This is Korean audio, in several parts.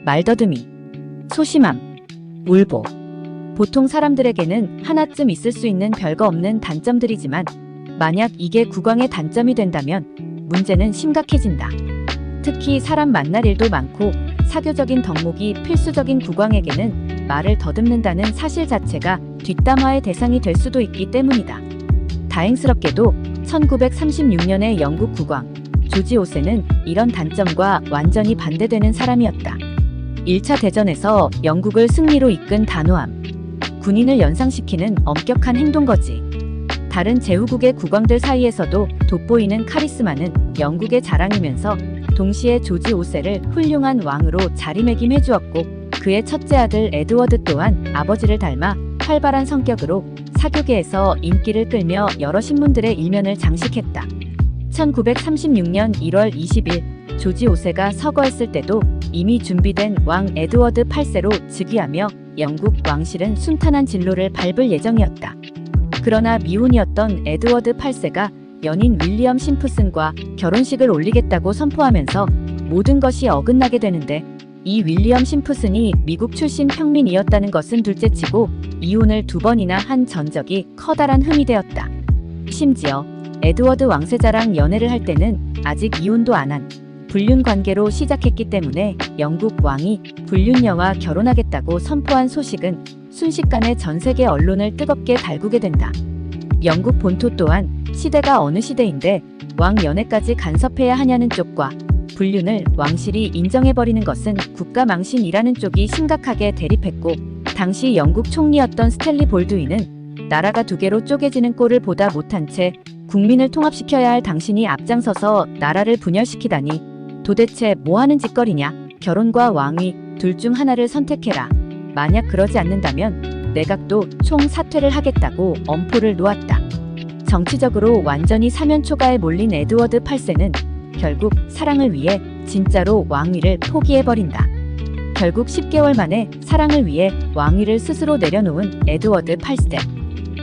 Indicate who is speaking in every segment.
Speaker 1: 말더듬이, 소심함, 울보. 보통 사람들에게는 하나쯤 있을 수 있는 별거 없는 단점들이지만 만약 이게 국왕의 단점이 된다면 문제는 심각해진다. 특히 사람 만날 일도 많고 사교적인 덕목이 필수적인 국왕에게는 말을 더듬는다는 사실 자체가 뒷담화의 대상이 될 수도 있기 때문이다. 다행스럽게도 1936년의 영국 국왕 조지 5세는 이런 단점과 완전히 반대되는 사람이었다. 1차 대전에서 영국을 승리로 이끈 단호함, 군인을 연상시키는 엄격한 행동거지. 다른 제후국의 국왕들 사이에서도 돋보이는 카리스마는 영국의 자랑이면서 동시에 조지 5세를 훌륭한 왕으로 자리매김해 주었고 그의 첫째 아들 에드워드 또한 아버지를 닮아 활발한 성격으로 사교계에서 인기를 끌며 여러 신문들의 일면을 장식했다. 1936년 1월 20일 조지 5세가 서거했을 때도 이미 준비된 왕 에드워드 8세로 즉위하며 영국 왕실은 순탄한 진로를 밟을 예정이었다. 그러나 미혼이었던 에드워드 8세가 연인 윌리엄 심프슨과 결혼식을 올리겠다고 선포하면서 모든 것이 어긋나게 되는데 이 윌리엄 심프슨이 미국 출신 평민이었다는 것은 둘째치고 이혼을 2번이나 한 전적이 커다란 흠이 되었다. 심지어 에드워드 왕세자랑 연애를 할 때는 아직 이혼도 안 한 불륜 관계로 시작했기 때문에 영국 왕이 불륜녀와 결혼하겠다고 선포한 소식은 순식간에 전 세계 언론을 뜨겁게 달구게 된다. 영국 본토 또한 시대가 어느 시대인데 왕 연애까지 간섭해야 하냐는 쪽과 불륜을 왕실이 인정해버리는 것은 국가망신이라는 쪽이 심각하게 대립했고 당시 영국 총리였던 스탠리 볼드윈은 나라가 2개로 쪼개지는 꼴을 보다 못한 채 국민을 통합시켜야 할 당신이 앞장서서 나라를 분열시키다니 도대체 뭐하는 짓거리냐. 결혼과 왕위 둘 중 하나를 선택해라. 만약 그러지 않는다면 내각도 총사퇴를 하겠다고 엄포를 놓았다. 정치적으로 완전히 사면초가에 몰린 에드워드 8세는 결국 사랑을 위해 진짜로 왕위를 포기해버린다. 결국 10개월 만에 사랑을 위해 왕위를 스스로 내려놓은 에드워드 8세.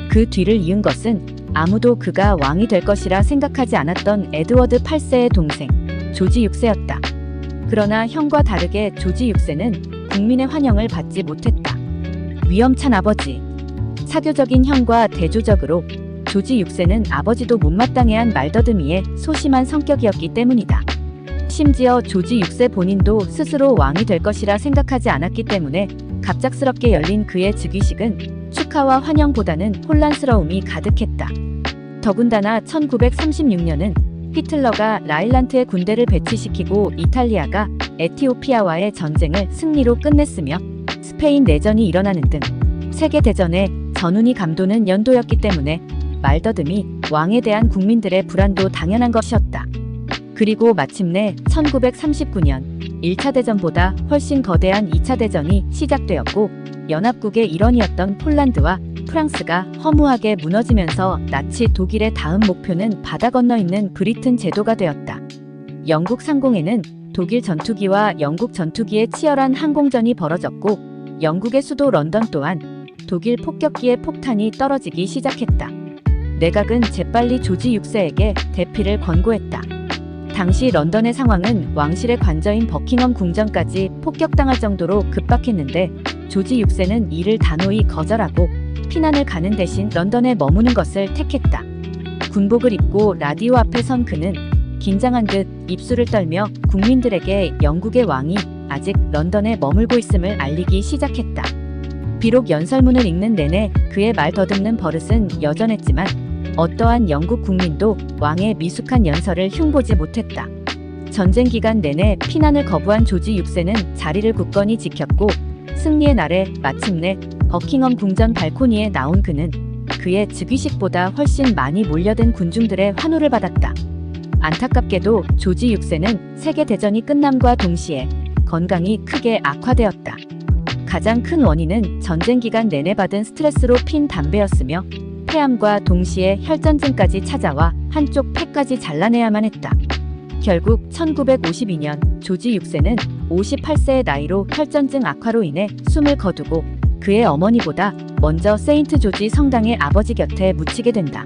Speaker 1: 그 뒤를 이은 것은 아무도 그가 왕이 될 것이라 생각하지 않았던 에드워드 8세의 동생 조지 6세였다. 그러나 형과 다르게 조지 6세는 국민의 환영을 받지 못했다. 위험찬 아버지. 사교적인 형과 대조적으로 조지 6세는 아버지도 못마땅해한 말더듬이의 소심한 성격이었기 때문이다. 심지어 조지 6세 본인도 스스로 왕이 될 것이라 생각하지 않았기 때문에 갑작스럽게 열린 그의 즉위식은 축하와 환영보다는 혼란스러움이 가득했다. 더군다나 1936년은 히틀러가 라일란트에 군대를 배치시키고 이탈리아가 에티오피아와의 전쟁을 승리로 끝냈으며 스페인 내전이 일어나는 등 세계대전의 전운이 감도는 연도였기 때문에 말더듬이 왕에 대한 국민들의 불안도 당연한 것이었다. 그리고 마침내 1939년 1차 대전보다 훨씬 거대한 2차 대전이 시작되었고 연합국의 일원이었던 폴란드와 프랑스가 허무하게 무너지면서 나치 독일의 다음 목표는 바다 건너 있는 브리튼 제도가 되었다. 영국 상공에는 독일 전투기와 영국 전투기의 치열한 항공전이 벌어졌고 영국의 수도 런던 또한 독일 폭격기의 폭탄이 떨어지기 시작했다. 내각은 재빨리 조지 6세에게 대피를 권고했다. 당시 런던의 상황은 왕실의 관저인 버킹엄 궁전까지 폭격당할 정도로 급박했는데 조지 6세는 이를 단호히 거절하고 피난을 가는 대신 런던에 머무는 것을 택했다. 군복을 입고 라디오 앞에 선 그는 긴장한 듯 입술을 떨며 국민들에게 영국의 왕이 아직 런던에 머물고 있음을 알리기 시작했다. 비록 연설문을 읽는 내내 그의 말 더듬는 버릇은 여전했지만 어떠한 영국 국민도 왕의 미숙한 연설을 흉보지 못했다. 전쟁 기간 내내 피난을 거부한 조지 6세는 자리를 굳건히 지켰고 승리의 날에 마침내 버킹엄 궁전 발코니에 나온 그는 그의 즉위식보다 훨씬 많이 몰려든 군중들의 환호를 받았다. 안타깝게도 조지 6세는 세계대전이 끝남과 동시에 건강이 크게 악화되었다. 가장 큰 원인은 전쟁 기간 내내 받은 스트레스로 핀 담배였으며 폐암과 동시에 혈전증까지 찾아와 한쪽 폐까지 잘라내야만 했다. 결국 1952년 조지 6세는 58세의 나이로 혈전증 악화로 인해 숨을 거두고 그의 어머니보다 먼저 세인트 조지 성당의 아버지 곁에 묻히게 된다.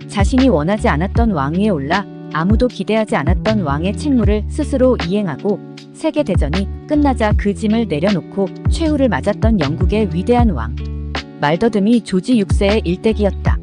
Speaker 1: 자신이 원하지 않았던 왕위에 올라 아무도 기대하지 않았던 왕의 책무를 스스로 이행하고 세계대전이 끝나자 그 짐을 내려놓고 최후를 맞았던 영국의 위대한 왕. 말더듬이 조지 6세의 일대기였다.